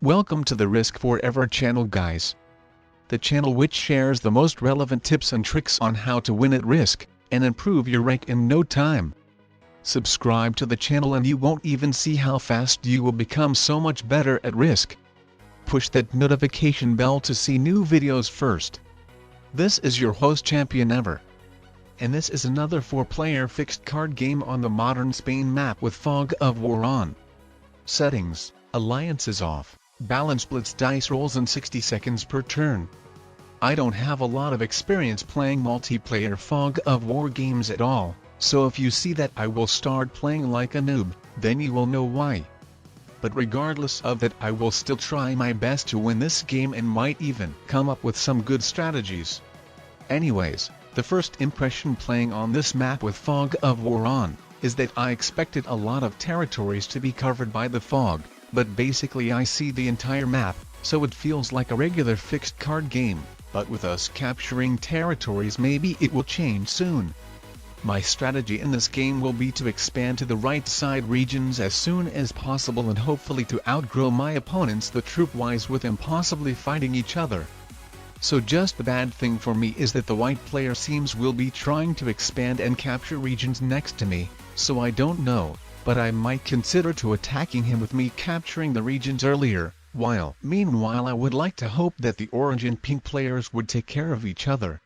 Welcome to the RebelRed channel, guys. The channel which shares the most relevant tips and tricks on how to win at Risk, and improve your rank in no time. Subscribe to the channel and you won't even see how fast you will become so much better at Risk. Push that notification bell to see new videos first. This is your host champion ever. And this is another 4-player fixed card game on the modern Spain map with Fog of War on. Settings, alliances off, balance blitz dice rolls in 60 seconds per turn. I don't have a lot of experience playing multiplayer Fog of War games at all, so if you see that I will start playing like a noob, then you will know why. But regardless of that, I will still try my best to win this game and might even come up with some good strategies. Anyways, the first impression playing on this map with Fog of War on is that I expected a lot of territories to be covered by the fog, but basically I see the entire map, so it feels like a regular fixed card game, but with us capturing territories. Maybe it will change soon. My strategy in this game will be to expand to the right side regions as soon as possible and hopefully to outgrow my opponents the troop-wise with them possibly fighting each other. So just the bad thing for me is that the white player seems will be trying to expand and capture regions next to me, so I don't know, but I might consider to attacking him with me capturing the regions earlier, while meanwhile I would like to hope that the orange and pink players would take care of each other.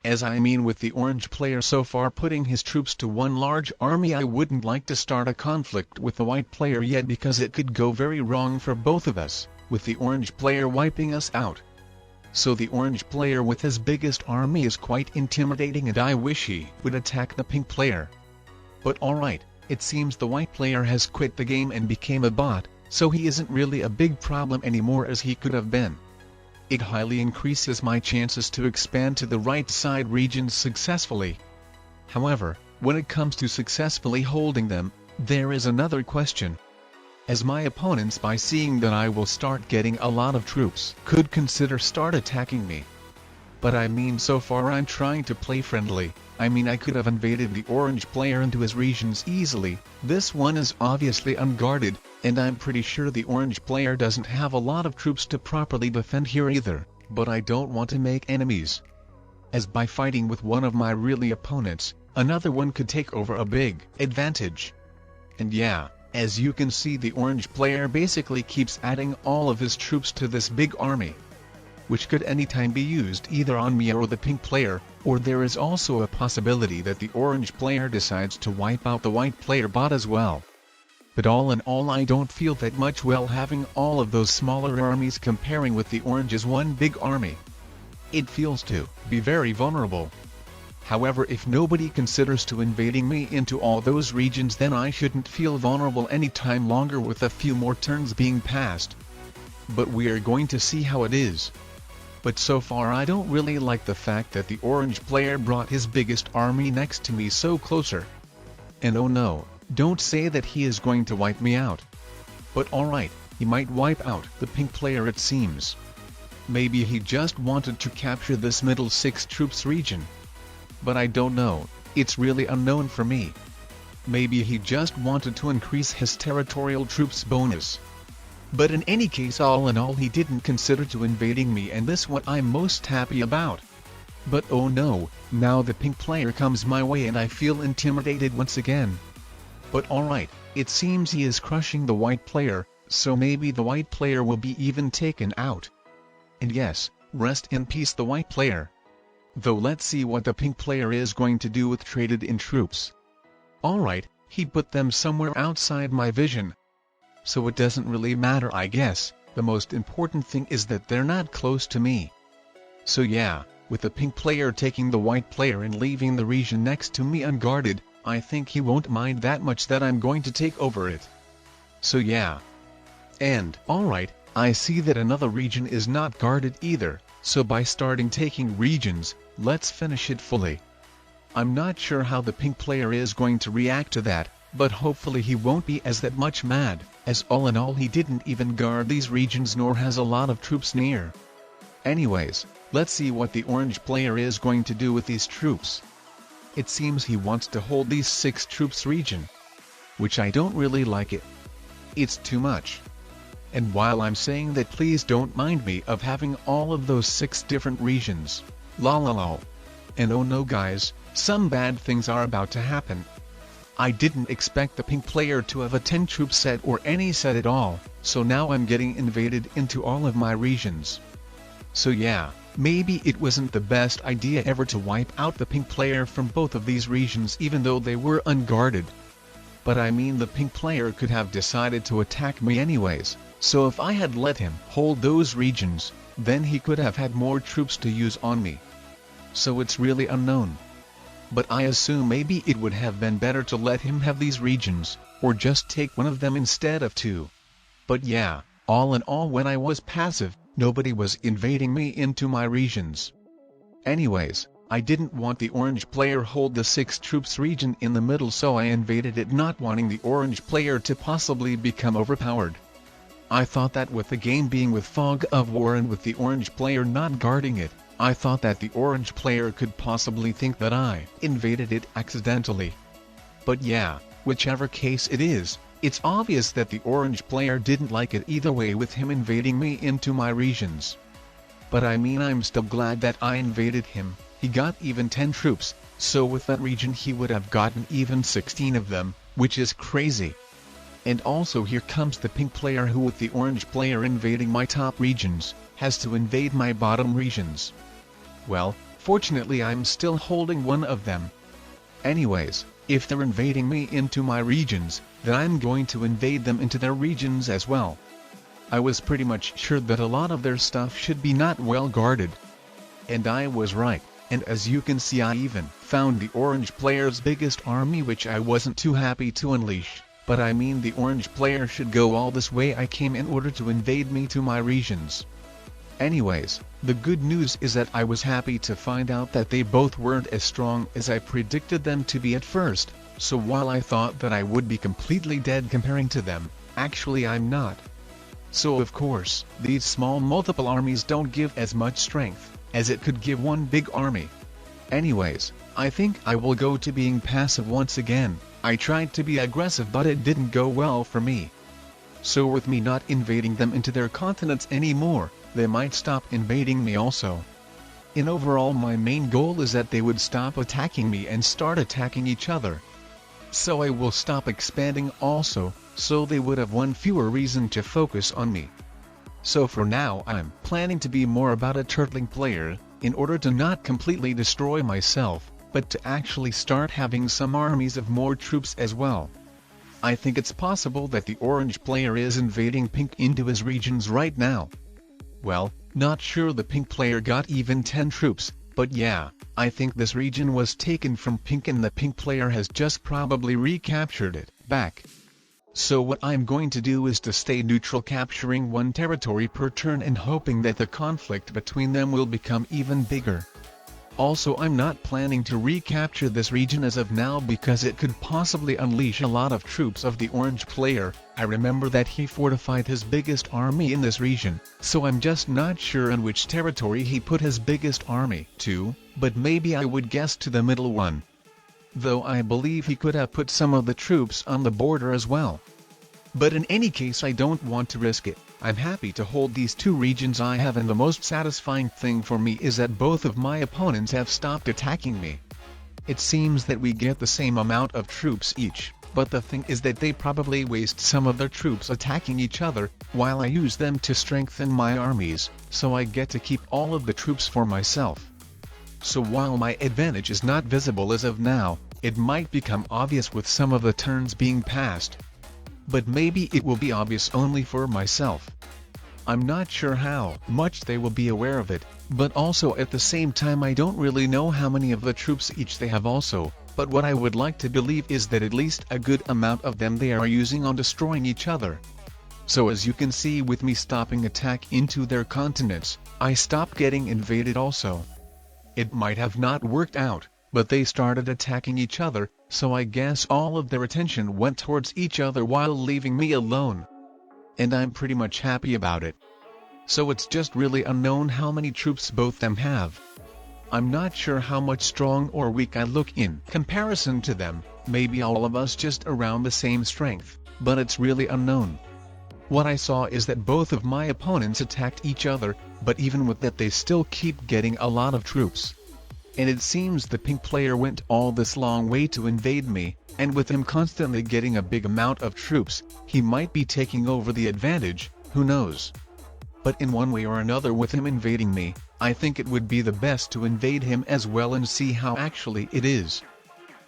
As I mean, with the orange player so far putting his troops to one large army, I wouldn't like to start a conflict with the white player yet because it could go very wrong for both of us, with the orange player wiping us out. So the orange player with his biggest army is quite intimidating and I wish he would attack the pink player. But alright, it seems the white player has quit the game and became a bot, so he isn't really a big problem anymore as he could have been. It highly increases my chances to expand to the right side regions successfully. However, when it comes to successfully holding them, there is another question. As my opponents, by seeing that I will start getting a lot of troops, could consider start attacking me. But I mean, so far I'm trying to play friendly. I mean, I could have invaded the orange player into his regions easily. This one is obviously unguarded, and I'm pretty sure the orange player doesn't have a lot of troops to properly defend here either, but I don't want to make enemies. As by fighting with one of my really opponents, another one could take over a big advantage. And yeah, as you can see, the orange player basically keeps adding all of his troops to this big army, which could anytime be used either on me or the pink player, or there is also a possibility that the orange player decides to wipe out the white player bot as well. But all in all, I don't feel that much well having all of those smaller armies comparing with the orange's one big army. It feels to be very vulnerable. However, if nobody considers to invading me into all those regions, then I shouldn't feel vulnerable any time longer with a few more turns being passed. But we are going to see how it is. But so far I don't really like the fact that the orange player brought his biggest army next to me so closer. And oh no, don't say that he is going to wipe me out. But alright, he might wipe out the pink player, it seems. Maybe he just wanted to capture this middle 6 troops region. But I don't know, it's really unknown for me. Maybe he just wanted to increase his territorial troops bonus. But in any case, all in all, he didn't consider to invading me, and this what I'm most happy about. But oh no, now the pink player comes my way and I feel intimidated once again. But alright, it seems he is crushing the white player, so maybe the white player will be even taken out. And yes, rest in peace the white player. Though let's see what the pink player is going to do with traded in troops. Alright, he put them somewhere outside my vision. So it doesn't really matter, I guess. The most important thing is that they're not close to me. So yeah, with the pink player taking the white player and leaving the region next to me unguarded, I think he won't mind that much that I'm going to take over it. So yeah. And alright, I see that another region is not guarded either, so by starting taking regions, let's finish it fully. I'm not sure how the pink player is going to react to that, but hopefully he won't be as that much mad, as all in all he didn't even guard these regions nor has a lot of troops near. Anyways, let's see what the orange player is going to do with these troops. It seems he wants to hold these 6 troops region, which I don't really like it. It's too much. And while I'm saying that, please don't mind me of having all of those 6 different regions. Lol. And oh no guys, some bad things are about to happen. I didn't expect the pink player to have a 10 troop set or any set at all, so now I'm getting invaded into all of my regions. So yeah, maybe it wasn't the best idea ever to wipe out the pink player from both of these regions even though they were unguarded. But I mean, the pink player could have decided to attack me anyways, so if I had let him hold those regions, then he could have had more troops to use on me. So it's really unknown. But I assume maybe it would have been better to let him have these regions, or just take one of them instead of 2. But yeah, all in all, when I was passive, nobody was invading me into my regions. Anyways, I didn't want the orange player hold the 6 troops region in the middle, so I invaded it, not wanting the orange player to possibly become overpowered. I thought that with the game being with Fog of War and with the orange player not guarding it, I thought that the orange player could possibly think that I invaded it accidentally. But yeah, whichever case it is, it's obvious that the orange player didn't like it either way with him invading me into my regions. But I mean, I'm still glad that I invaded him. He got even 10 troops, so with that region he would have gotten even 16 of them, which is crazy. And also here comes the pink player who, with the orange player invading my top regions, has to invade my bottom regions. Well, fortunately I'm still holding one of them. Anyways, if they're invading me into my regions, then I'm going to invade them into their regions as well. I was pretty much sure that a lot of their stuff should be not well guarded. And I was right, and as you can see, I even found the orange player's biggest army, which I wasn't too happy to unleash. But I mean, the orange player should go all this way I came in order to invade me to my regions. Anyways, the good news is that I was happy to find out that they both weren't as strong as I predicted them to be at first, so while I thought that I would be completely dead comparing to them, actually I'm not. So of course, these small multiple armies don't give as much strength as it could give one big army. Anyways, I think I will go to being passive once again. I tried to be aggressive but it didn't go well for me. So with me not invading them into their continents anymore, they might stop invading me also. In overall, my main goal is that they would stop attacking me and start attacking each other. So I will stop expanding also, so they would have one fewer reason to focus on me. So for now I'm planning to be more about a turtling player, in order to not completely destroy myself, but to actually start having some armies of more troops as well. I think it's possible that the orange player is invading pink into his regions right now. Well, not sure the pink player got even 10 troops, but yeah, I think this region was taken from pink and the pink player has just probably recaptured it back. So what I'm going to do is to stay neutral, capturing one territory per turn and hoping that the conflict between them will become even bigger. Also, I'm not planning to recapture this region as of now because it could possibly unleash a lot of troops of the orange player. I remember that he fortified his biggest army in this region, so I'm just not sure on which territory he put his biggest army to, but maybe I would guess to the middle one. Though I believe he could have put some of the troops on the border as well. But in any case, I don't want to risk it. I'm happy to hold these 2 regions I have, and the most satisfying thing for me is that both of my opponents have stopped attacking me. It seems that we get the same amount of troops each, but the thing is that they probably waste some of their troops attacking each other, while I use them to strengthen my armies, so I get to keep all of the troops for myself. So while my advantage is not visible as of now, it might become obvious with some of the turns being passed. But maybe it will be obvious only for myself. I'm not sure how much they will be aware of it, but also at the same time I don't really know how many of the troops each they have also, but what I would like to believe is that at least a good amount of them they are using on destroying each other. So as you can see, with me stopping attack into their continents, I stopped getting invaded also. It might have not worked out, but they started attacking each other, so I guess all of their attention went towards each other while leaving me alone. And I'm pretty much happy about it. So it's just really unknown how many troops both them have. I'm not sure how much strong or weak I look in comparison to them, maybe all of us just around the same strength, but it's really unknown. What I saw is that both of my opponents attacked each other, but even with that they still keep getting a lot of troops. And it seems the pink player went all this long way to invade me, and with him constantly getting a big amount of troops, he might be taking over the advantage, who knows. But in one way or another with him invading me, I think it would be the best to invade him as well and see how actually it is.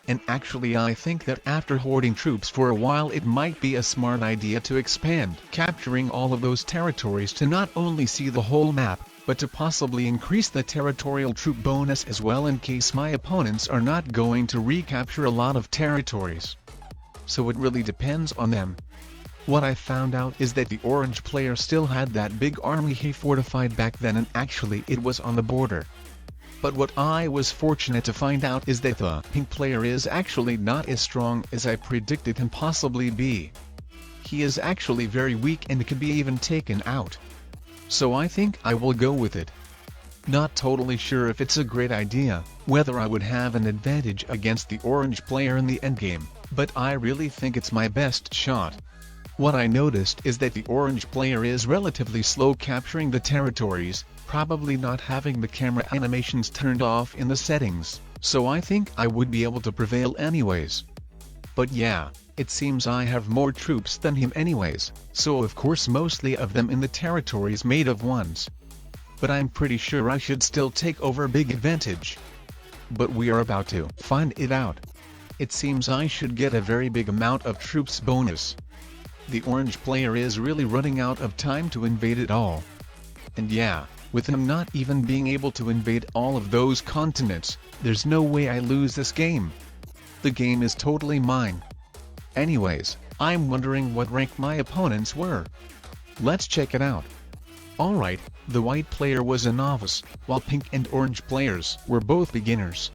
And actually I think that after hoarding troops for a while it might be a smart idea to expand, capturing all of those territories to not only see the whole map, but to possibly increase the territorial troop bonus as well in case my opponents are not going to recapture a lot of territories. So it really depends on them. What I found out is that the orange player still had that big army he fortified back then, and actually it was on the border. But what I was fortunate to find out is that the pink player is actually not as strong as I predicted him possibly be. He is actually very weak and could be even taken out. So I think I will go with it. Not totally sure if it's a great idea, whether I would have an advantage against the orange player in the endgame, but I really think it's my best shot. What I noticed is that the orange player is relatively slow capturing the territories, probably not having the camera animations turned off in the settings, so I think I would be able to prevail anyways. But yeah, it seems I have more troops than him anyways, so of course mostly of them in the territories made of ones. But I'm pretty sure I should still take over a big advantage. But we are about to find it out. It seems I should get a very big amount of troops bonus. The orange player is really running out of time to invade it all. And yeah, with him not even being able to invade all of those continents, there's no way I lose this game. The game is totally mine. Anyways, I'm wondering what rank my opponents were. Let's check it out. Alright, the white player was a novice, while pink and orange players were both beginners.